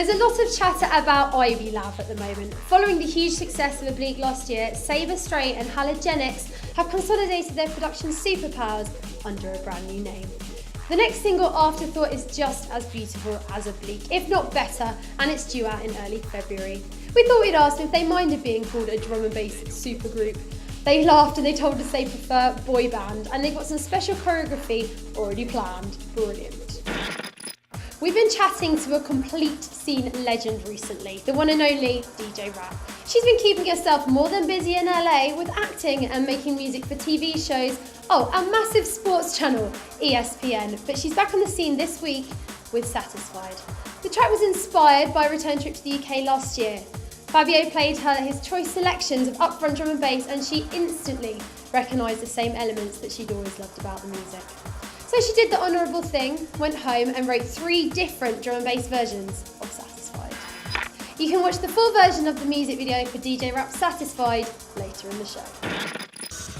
There's a lot of chatter about Ivy Lab at the moment. Following the huge success of Oblique last year, Sabre Straight and Halogenics have consolidated their production superpowers under a brand new name. The next single, Afterthought, is just as beautiful as Oblique, if not better, and it's due out in early February. We thought we'd ask them if they minded being called a drum and bass supergroup. They laughed and they told us they prefer boy band, and they've got some special choreography already planned. Brilliant. We've been chatting to a complete scene legend recently, the one and only DJ Rap. She's been keeping herself more than busy in LA with acting and making music for TV shows, a massive sports channel, ESPN, but she's back on the scene this week with Satisfied. The track was inspired by a return trip to the UK last year. Fabio played her his choice selections of upfront drum and bass, and she instantly recognised the same elements that she'd always loved about the music. So she did the honourable thing, went home and wrote 3 different drum and bass versions of Satisfied. You can watch the full version of the music video for DJ Rap's Satisfied later in the show.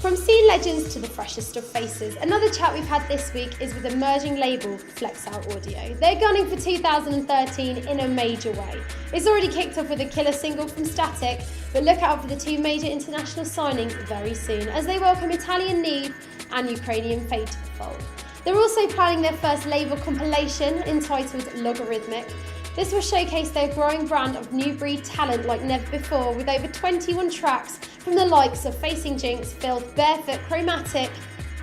From scene legends to the freshest of faces, another chat we've had this week is with emerging label Flex Out Audio. They're gunning for 2013 in a major way. It's already kicked off with a killer single from Static, but look out for the 2 major international signings very soon as they welcome Italian Need and Ukrainian Fate to the fold. They're also planning their first label compilation entitled Logarithmic. This will showcase their growing brand of new breed talent like never before, with over 21 tracks from the likes of Facing Jinx, Filth, Barefoot, Chromatic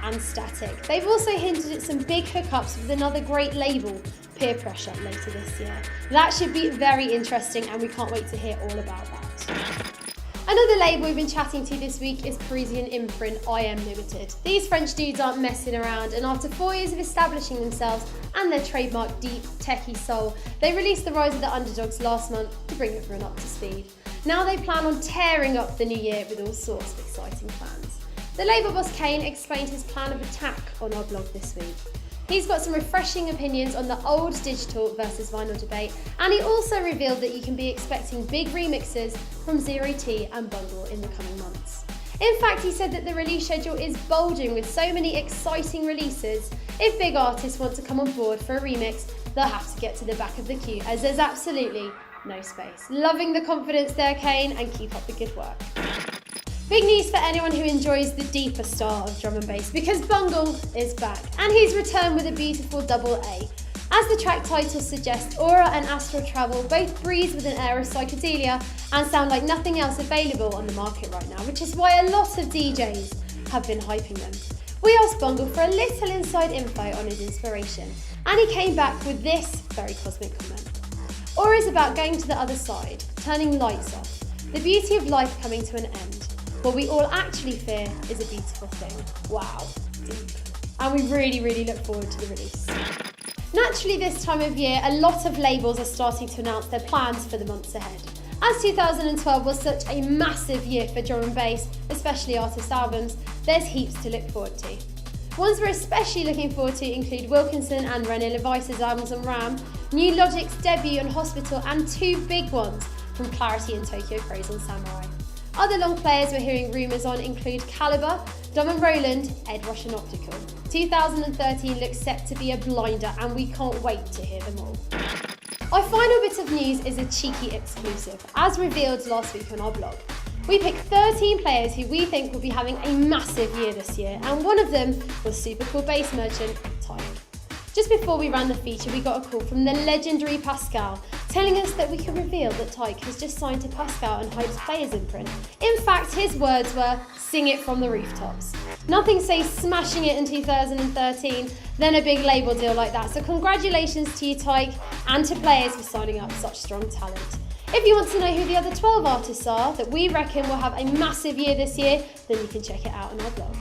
and Static. They've also hinted at some big hookups with another great label, Peer Pressure, later this year. That should be very interesting and we can't wait to hear all about that. Another label we've been chatting to this week is Parisian imprint I Am Limited. These French dudes aren't messing around, and after 4 years of establishing themselves and their trademark deep, techie soul, they released The Rise of the Underdogs last month to bring everyone up to speed. Now they plan on tearing up the new year with all sorts of exciting plans. The label boss Kane explained his plan of attack on our blog this week. He's got some refreshing opinions on the old digital versus vinyl debate, and he also revealed that you can be expecting big remixes from Zero T and Bungle in the coming months. In fact, he said that the release schedule is bulging with so many exciting releases. If big artists want to come on board for a remix, they'll have to get to the back of the queue, as there's absolutely no space. Loving the confidence there, Kane, and keep up the good work. Big news for anyone who enjoys the deeper style of drum and bass, because Bungle is back, and he's returned with a beautiful double A. As the track title suggests, Aura and Astral Travel both breathe with an air of psychedelia and sound like nothing else available on the market right now, which is why a lot of DJs have been hyping them. We asked Bungle for a little inside info on his inspiration, and he came back with this very cosmic comment. Aura is about going to the other side, turning lights off, the beauty of life coming to an end. What we all actually fear is a beautiful thing. Wow, deep. And we really look forward to the release. Naturally, this time of year, a lot of labels are starting to announce their plans for the months ahead. As 2012 was such a massive year for drum and bass, especially artist albums, there's heaps to look forward to. Ones we're especially looking forward to include Wilkinson and René Levice's albums on RAM, New Logic's debut on Hospital, and 2 big ones from Clarity and Tokyo Craze on Samurai. Other long players we're hearing rumours on include Calibre, Dom and Roland, Ed Rush and Optical. 2013 looks set to be a blinder, and we can't wait to hear them all. Our final bit of news is a cheeky exclusive, as revealed last week on our blog. We picked 13 players who we think will be having a massive year this year, and one of them was super cool bass merchant, Tyke. Just before we ran the feature, we got a call from the legendary Pascal, telling us that we could reveal that Tyke has just signed to Pascal and Hype's Players imprint. In fact, his words were, "Sing it from the rooftops." Nothing says smashing it in 2013 than a big label deal like that, so congratulations to you, Tyke, and to Players for signing up such strong talent. If you want to know who the other 12 artists are that we reckon will have a massive year this year, then you can check it out on our blog.